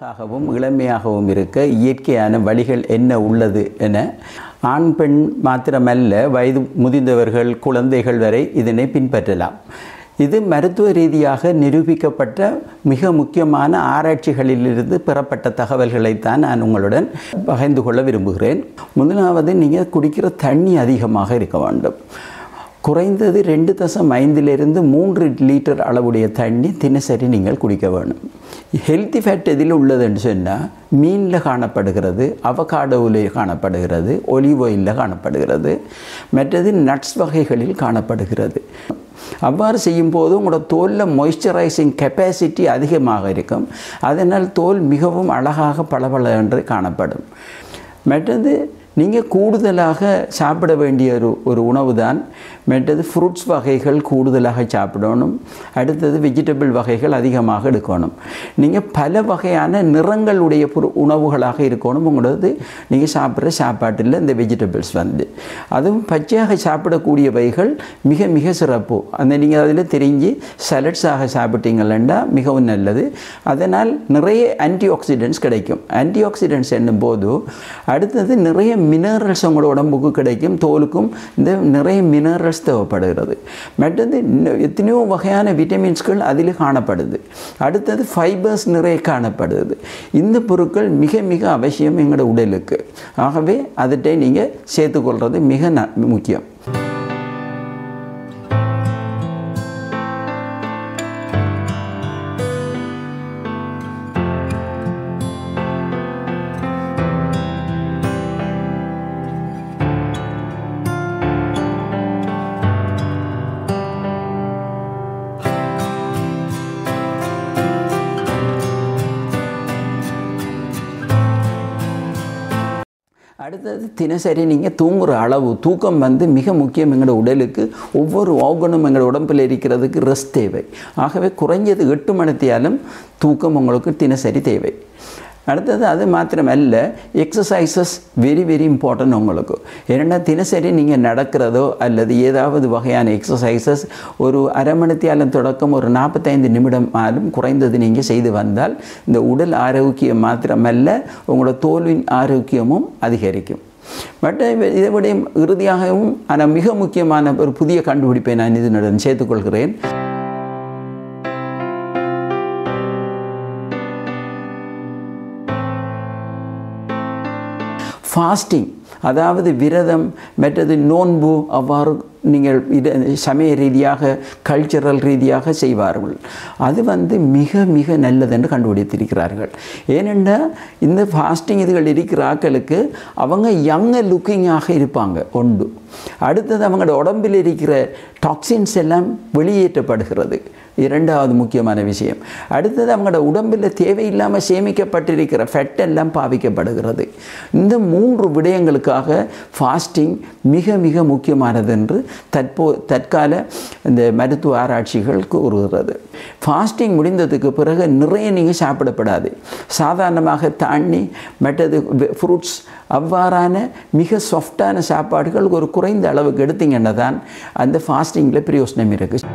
அழகாகவும் இளமையாகவும் இருக்க இயற்கையான வழிகள் என்ன உள்ளது என ஆண் பெண் மாத்திரமல்ல வயது முதிர்ந்தவர்கள் குழந்தைகள் வரை இதனை பின்பற்றலாம். இது மருத்துவ ரீதியாக நிரூபிக்கப்பட்ட மிக முக்கியமான ஆராய்ச்சிகளிலிருந்து பெறப்பட்ட தகவல்களைத்தான் நான் உங்களுடன் பகிர்ந்து கொள்ள விரும்புகிறேன். முதலாவது, நீங்கள் குடிக்கிற தண்ணி அதிகமாக இருக்க வேண்டும். குறைந்தது 2.5 3 லிட்டர் அளவுடைய தண்ணி தினசரி நீங்கள் குடிக்க வேண்டும். ஹெல்த்தி ஃபேட் எதில் உள்ளதுன்னு சொன்னால் மீனில் காணப்படுகிறது, அவகாடோவில் காணப்படுகிறது, ஒலிவ் ஆயிலில் காணப்படுகிறது, மற்றது நட்ஸ் வகைகளில் காணப்படுகிறது. அவ்வாறு செய்யும்போது உங்களோட தோலில் மாய்ஸ்சரைசிங் கெப்பாசிட்டி அதிகமாக இருக்கும். அதனால் தோல் மிகவும் அழகாக பளபள என்று காணப்படும். மற்றது நீங்கள் கூடுதலாக சாப்பிட வேண்டிய ஒரு உணவு தான் மற்றது ஃப்ரூட்ஸ் வகைகள் கூடுதலாக சாப்பிடணும். அடுத்தது வெஜிடபிள் வகைகள் அதிகமாக எடுக்கணும். நீங்கள் பல வகையான நிறங்களுடைய உணவுகளாக இருக்கணும். உங்களது நீங்கள் சாப்பிட்ற சாப்பாட்டில் இந்த வெஜிடபிள்ஸ் அதுவும் பச்சையாக சாப்பிடக்கூடியவைகள் மிக மிக சிறப்பு. நீங்கள் அதில் தெரிஞ்சு சலட்ஸாக சாப்பிட்டீங்களா மிகவும் நல்லது. அதனால் நிறைய ஆன்டி ஆக்சிடென்ட்ஸ் கிடைக்கும். ஆன்டி ஆக்சிடென்ட்ஸ் என்னும்போது அடுத்தது நிறைய மினரல்ஸ் உங்களோட உடம்புக்கு கிடைக்கும். தோலுக்கும் இந்த நிறைய மினரல்ஸ் தேவைப்படுகிறது. மற்றது எத்தனையோ வகையான விட்டமின்ஸ்கள் அதில் காணப்படுது. அடுத்தது ஃபைபர்ஸ் நிறைய காணப்படுது. இந்த பொருட்கள் மிக மிக அவசியம் எங்களோட உடலுக்கு. ஆகவே அதை நீங்கள் சேர்த்துக்கொள்வது மிக முக்கியம். அடுத்தது, தினசரி நீங்கள் தூங்குகிற அளவு, தூக்கம் மிக முக்கியம். எங்களோட உடலுக்கு ஒவ்வொரு ஆர்கனும் எங்களோட உடம்பில் இருக்கிறதுக்கு ரெஸ்ட் தேவை. ஆகவே குறைஞ்சது 8 மணி நேரம் தூக்கம் உங்களுக்கு தினசரி தேவை. அடுத்தது, அது மாத்திரமல்ல, எக்ஸசைசஸ் வெரி வெரி இம்பார்ட்டன்ட் உங்களுக்கு. ஏன்னா தினசரி நீங்கள் நடக்கிறதோ அல்லது ஏதாவது வகையான எக்ஸசைசஸ் ஒரு அரை மணி நேரம் தொடக்கம் ஒரு 45 நிமிடம் ஆலும் குறைந்தது நீங்கள் செய்து வந்தால் இந்த உடல் ஆரோக்கியம் மாத்திரமல்ல உங்களோட தோலின் ஆரோக்கியமும் அதிகரிக்கும். மற்ற இதை விட இறுதியாகவும் ஆனால் மிக முக்கியமான ஒரு புதிய கண்டுபிடிப்பை நான் இதனுடன் சேர்த்துக்கொள்கிறேன். ஃபாஸ்டிங், அதாவது விரதம், மற்றது நோன்பு, அவ்வாறு நீங்கள் சமய ரீதியாக கல்ச்சரல் ரீதியாக செய்வார்கள். அது மிக மிக நல்லதென்று கண்டுபிடித்திருக்கிறார்கள். ஏனென்றால் இந்த ஃபாஸ்டிங் இதுகள் இருக்கிற ஆட்களுக்கு அவங்க யங்கர் லுக்கிங்காக இருப்பாங்க ஒன்று. அடுத்தது அவங்களோட உடம்பில் இருக்கிற டாக்ஸின்ஸ் எல்லாம் வெளியேற்றப்படுகிறது, இரண்டாவது முக்கியமான விஷயம். அடுத்தது அவங்களோட உடம்பில் தேவையில்லாமல் சேமிக்கப்பட்டிருக்கிற ஃபெட் எல்லாம் பாவிக்கப்படுகிறது. இந்த 3 விடயங்களுக்காக ஃபாஸ்டிங் மிக மிக முக்கியமானது என்று தற்கால இந்த மருத்துவ ஆராய்ச்சிகள் கூறுகிறது. ஃபாஸ்டிங் முடிந்ததுக்கு பிறகு நிறைய நீங்கள் சாப்பிடப்படாது. சாதாரணமாக தண்ணி, மற்றது ஃப்ரூட்ஸ், அவ்வாறான மிக சாஃப்டான சாப்பாடுகள் ஒரு குறைந்த அளவுக்கு எடுத்தீங்கன்னா தான் அந்த ஃபாஸ்டிங்கில் பிரயோஜனம் இருக்குது.